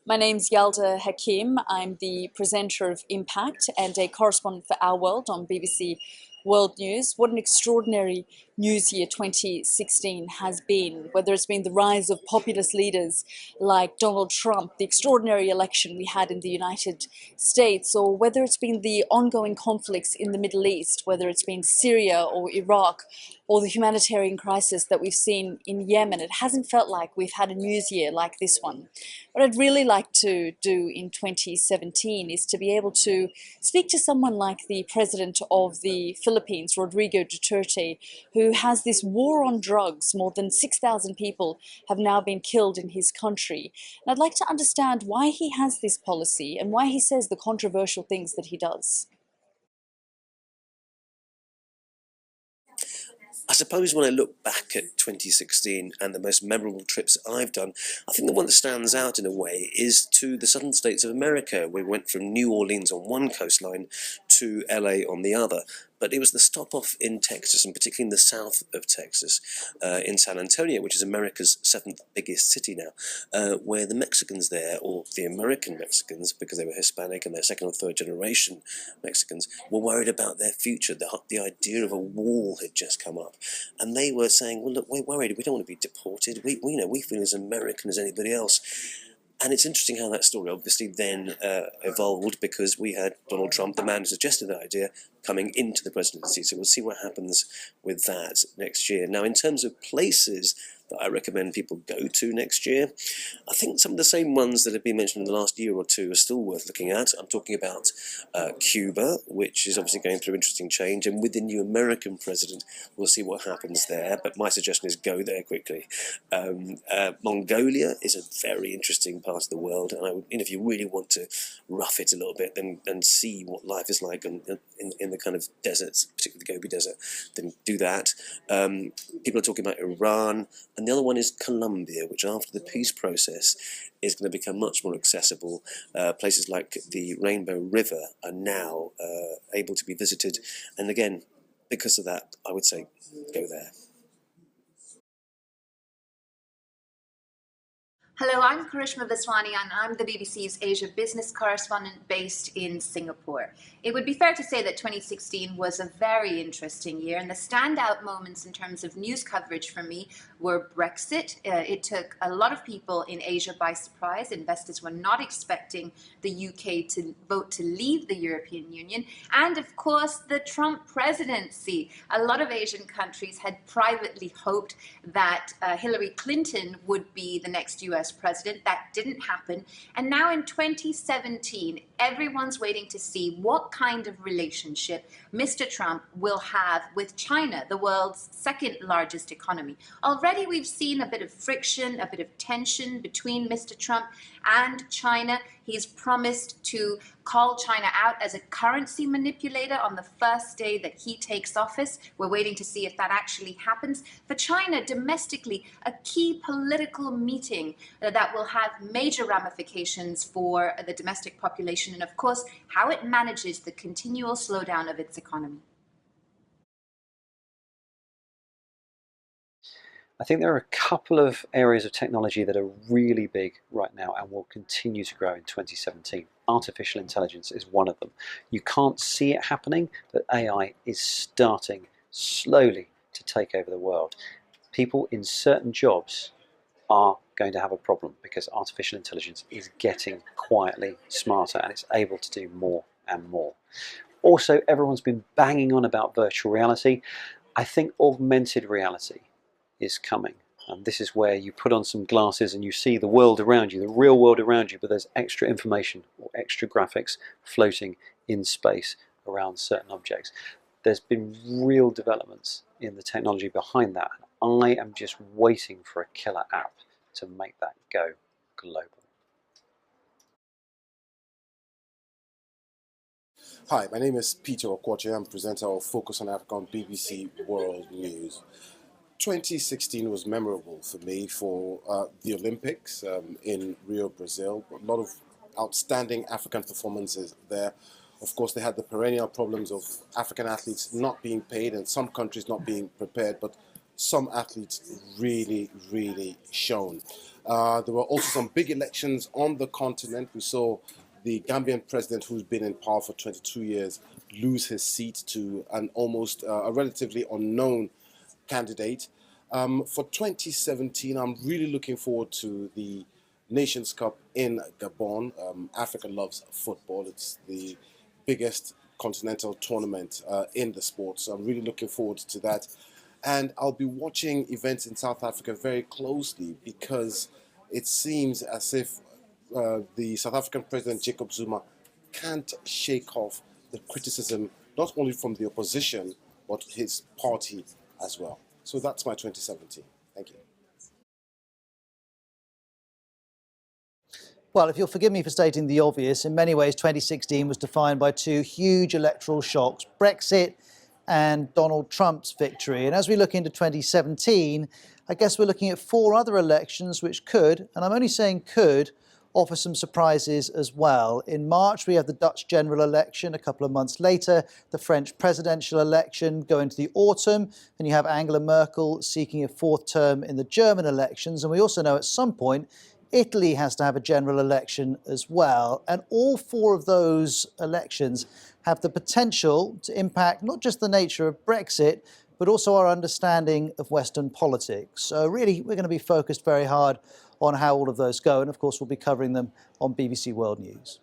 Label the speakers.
Speaker 1: My name's Yalda Hakim. I'm the presenter of Impact and a correspondent for Our World on BBC World News. What an extraordinary news year 2016 has been, whether it's been the rise of populist leaders like Donald Trump, the extraordinary election we had in the United States, or whether it's been the ongoing conflicts in the Middle East, whether it's been Syria or Iraq, or the humanitarian crisis that we've seen in Yemen. It hasn't felt like we've had a news year like this one. What I'd really like to do in 2017 is to be able to speak to someone like the president of the Philippines, Rodrigo Duterte, who has this war on drugs. More than 6,000 people have now been killed in his country. And I'd like to understand why he has this policy and why he says the controversial things that he does.
Speaker 2: I suppose when I look back at 2016 and the most memorable trips I've done, I think the one that stands out in a way is to the southern states of America. We went from New Orleans on one coastline to LA on the other. But it was the stop off in Texas, and particularly in the south of Texas, in San Antonio, which is America's seventh biggest city now, where the Mexicans there, or the American Mexicans, because they were Hispanic and they're second or third generation Mexicans, were worried about their future. The idea of a wall had just come up. And they were saying, well, look, we're worried. We don't want to be deported. We feel as American as anybody else. And it's interesting how that story obviously then evolved, because we had Donald Trump, the man who suggested that idea, coming into the presidency. So we'll see what happens with that next year. Now, in terms of places that I recommend people go to next year, I think some of the same ones that have been mentioned in the last year or two are still worth looking at. I'm talking about Cuba, which is obviously going through interesting change, and with the new American president, we'll see what happens there. But my suggestion is go there quickly. Mongolia is a very interesting part of the world, and if you really want to rough it a little bit and see what life is like in the kind of deserts, particularly the Gobi Desert, then do that. People are talking about Iran, and the other one is Colombia, which after the peace process is going to become much more accessible. Places like the Rainbow River are now able to be visited, and again, because of that, I would say go there.
Speaker 3: Hello, I'm Karishma Viswani and I'm the BBC's Asia business correspondent based in Singapore. It would be fair to say that 2016 was a very interesting year, and the standout moments in terms of news coverage for me were Brexit. It took a lot of people in Asia by surprise. Investors were not expecting the UK to vote to leave the European Union. And of course, the Trump presidency. A lot of Asian countries had privately hoped that Hillary Clinton would be the next US president. That didn't happen. And now in 2017, everyone's waiting to see what kind of relationship Mr. Trump will have with China, the world's second largest economy. Already we've seen a bit of friction, a bit of tension between Mr. Trump and China. He's promised to call China out as a currency manipulator on the first day that he takes office. We're waiting to see if that actually happens. For China, domestically, a key political meeting that will have major ramifications for the domestic population and, of course, how it manages the continual slowdown of its economy.
Speaker 4: I think there are a couple of areas of technology that are really big right now and will continue to grow in 2017. Artificial intelligence is one of them. You can't see it happening, but AI is starting slowly to take over the world. People in certain jobs are going to have a problem because artificial intelligence is getting quietly smarter and it's able to do more and more. Also, everyone's been banging on about virtual reality. I think augmented reality is coming, and this is where you put on some glasses and you see the world around you, the real world around you, but there's extra information or extra graphics floating in space around certain objects. There's been real developments in the technology behind that, and I am just waiting for a killer app to make that go global.
Speaker 5: Hi, my name is Peter Okwoche. I'm presenter of Focus on Africa on BBC World News. 2016 was memorable for me for the Olympics in Rio, Brazil. A lot of outstanding African performances there. Of course, they had the perennial problems of African athletes not being paid and some countries not being prepared, but some athletes really shone. There were also some big elections on the continent. We saw the Gambian president, who's been in power for 22 years, lose his seat to an almost a relatively unknown candidate. For 2017, I'm really looking forward to the Nations Cup in Gabon. Africa loves football. It's the biggest continental tournament in the sport, so I'm really looking forward to that. And I'll be watching events in South Africa very closely because it seems as if the South African President Jacob Zuma can't shake off the criticism not only from the opposition but his party as well. So that's my 2017. Thank you.
Speaker 6: Well, if you'll forgive me for stating the obvious, in many ways 2016 was defined by two huge electoral shocks, Brexit and Donald Trump's victory. And as we look into 2017, I guess we're looking at four other elections which could, and I'm only saying could, offer some surprises as well. In March, we have the Dutch general election. A couple of months later, the French presidential election. Go into the autumn, and you have Angela Merkel seeking a fourth term in the German elections. And we also know at some point, Italy has to have a general election as well. And all four of those elections have the potential to impact not just the nature of Brexit, but also our understanding of Western politics. So really, we're going to be focused very hard on how all of those go. And of course, we'll be covering them on BBC World News.